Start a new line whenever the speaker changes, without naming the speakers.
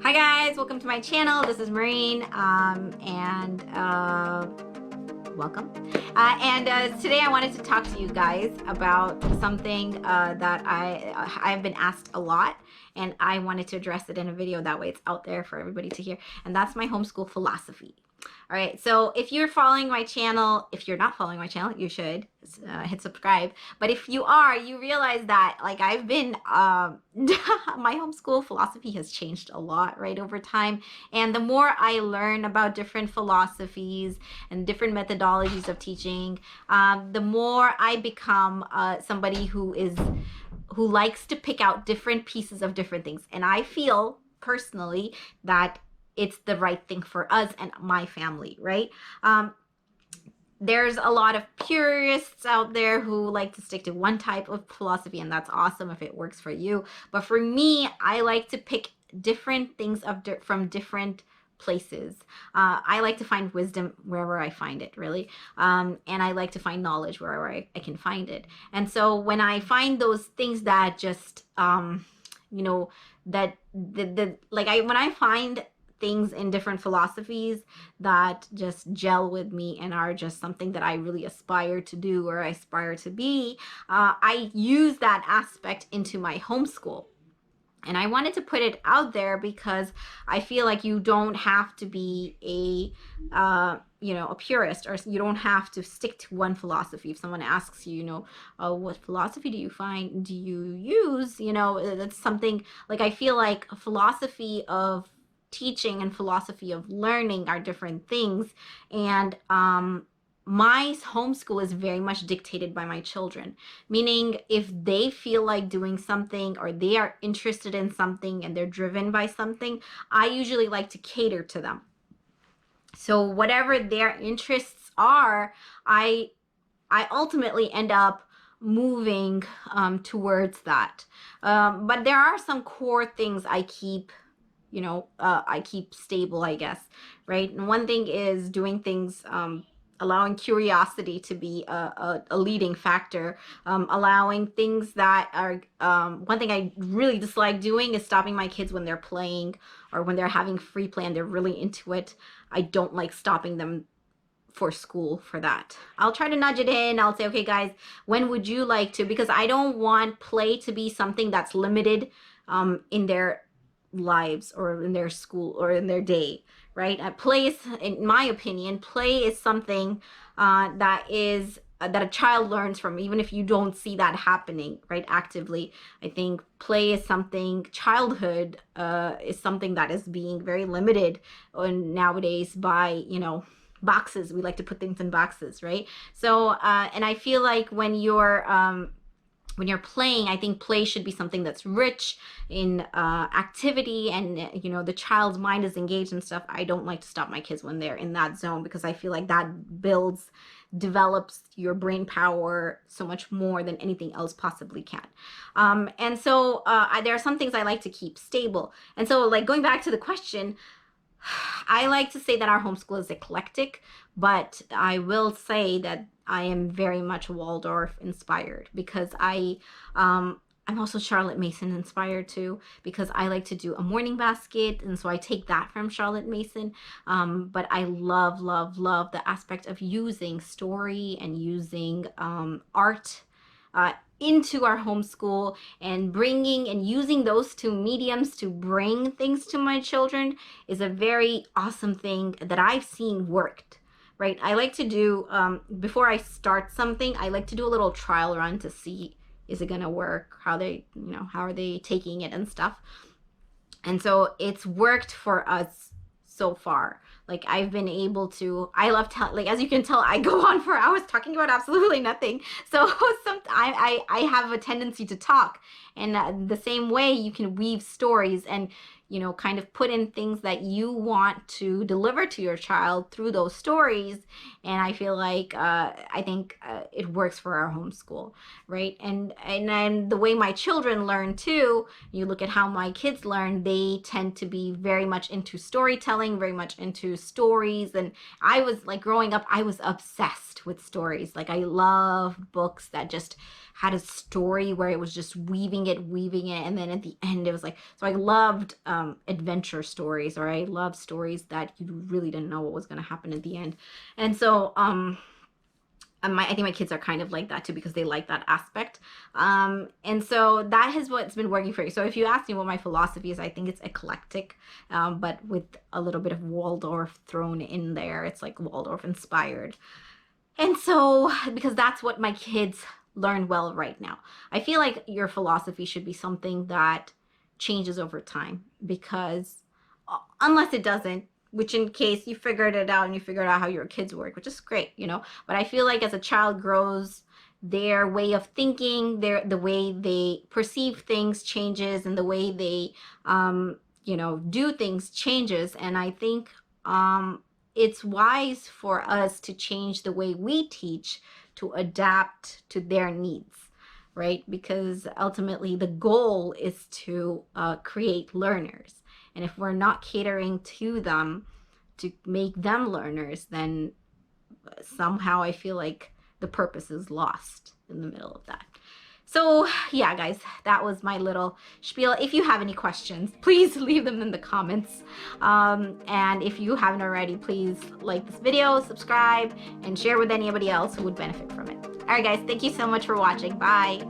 Hi guys, welcome to my channel. This is Maureen, and welcome. Today I wanted to talk to you guys about something that I've been asked a lot, and I wanted to address it in a video. That way it's out there for everybody to hear, and that's my homeschool philosophy. All right, so if you're following my channel, if you're not following my channel, you should hit subscribe. But if you are, you realize that like I've been, my homeschool philosophy has changed a lot, right, over time. And the more I learn about different philosophies and different methodologies of teaching, the more I become somebody who likes to pick out different pieces of different things. And I feel personally that it's the right thing for us and my family, right? There's a lot of purists out there who like to stick to one type of philosophy, and that's awesome if it works for you. But for me, I like to pick different things from different places. I like to find wisdom wherever I find it, really. And I like to find knowledge wherever I can find it. And so when I find those things that just, you know, that when I find things in different philosophies that just gel with me and are just something that I really aspire to do or aspire to be, I use that aspect into my homeschool. And I wanted to put it out there because I feel like you don't have to be a purist, or you don't have to stick to one philosophy. If someone asks you, what philosophy do you use, that's something like, I feel like a philosophy of teaching and philosophy of learning are different things. And my homeschool is very much dictated by my children, meaning if they feel like doing something or they are interested in something and they're driven by something, I usually like to cater to them. So whatever their interests are, I ultimately end up moving towards that. But there are some core things I keep stable, I guess, right? And one thing is doing things, allowing curiosity to be a leading factor, allowing things that are, one thing I really dislike doing is stopping my kids when they're playing or when they're having free play and they're really into it. I don't like stopping them for school for that. I'll try to nudge it in. I'll say, okay, guys, when would you like to? Because I don't want play to be something that's limited in their lives or in their school or in their day, right? Play is, in my opinion, play is something that a child learns from, even if you don't see that happening, right, actively. I think play is something, childhood is something that is being very limited nowadays by, boxes. We like to put things in boxes, right? So, and I feel like when you're playing, I think play should be something that's rich in activity, and the child's mind is engaged and stuff. I don't like to stop my kids when they're in that zone, because I feel like that develops your brain power so much more than anything else possibly can. And so there are some things I like to keep stable. And so, like, going back to the question, I like to say that our homeschool is eclectic, but I will say that I am very much Waldorf inspired, because I'm also Charlotte Mason inspired too, because I like to do a morning basket, and so I take that from Charlotte Mason. But I love, love, love the aspect of using story and using art into our homeschool, and bringing and using those two mediums to bring things to my children is a very awesome thing that I've seen worked, right? I like to do, before I start something, I like to do a little trial run to see, is it gonna work? How are they taking it and stuff. And so it's worked for us so far. Like, I've been able to, I love like, as you can tell, I go on for hours talking about absolutely nothing. So I have a tendency to talk, and the same way you can weave stories and kind of put in things that you want to deliver to your child through those stories. And I feel like I think it works for our homeschool, right? And then the way my children learn too, you look at how my kids learn, they tend to be very much into storytelling, very much into stories. And I was like, growing up, I was obsessed with stories. Like, I loved books that just had a story where it was just weaving it, and then at the end it was like, so I loved adventure stories, or I love stories that you really didn't know what was going to happen at the end. And so I think my kids are kind of like that too, because they like that aspect. And so that is what's been working for you. So if you ask me what my philosophy is, I think it's eclectic, but with a little bit of Waldorf thrown in there. It's like Waldorf inspired. And so, because that's what my kids learn well right now. I feel like your philosophy should be something that changes over time, because unless it doesn't, which in case you figured it out and you figured out how your kids work, which is great, you know. But I feel like as a child grows, their way of thinking, the way they perceive things changes, and the way they do things changes. And I think it's wise for us to change the way we teach to adapt to their needs, right? Because ultimately the goal is to create learners. And if we're not catering to them to make them learners, then somehow I feel like the purpose is lost in the middle of that. So yeah, guys, that was my little spiel. If you have any questions, please leave them in the comments. And if you haven't already, please like this video, subscribe, and share with anybody else who would benefit from it. All right, guys, thank you so much for watching. Bye.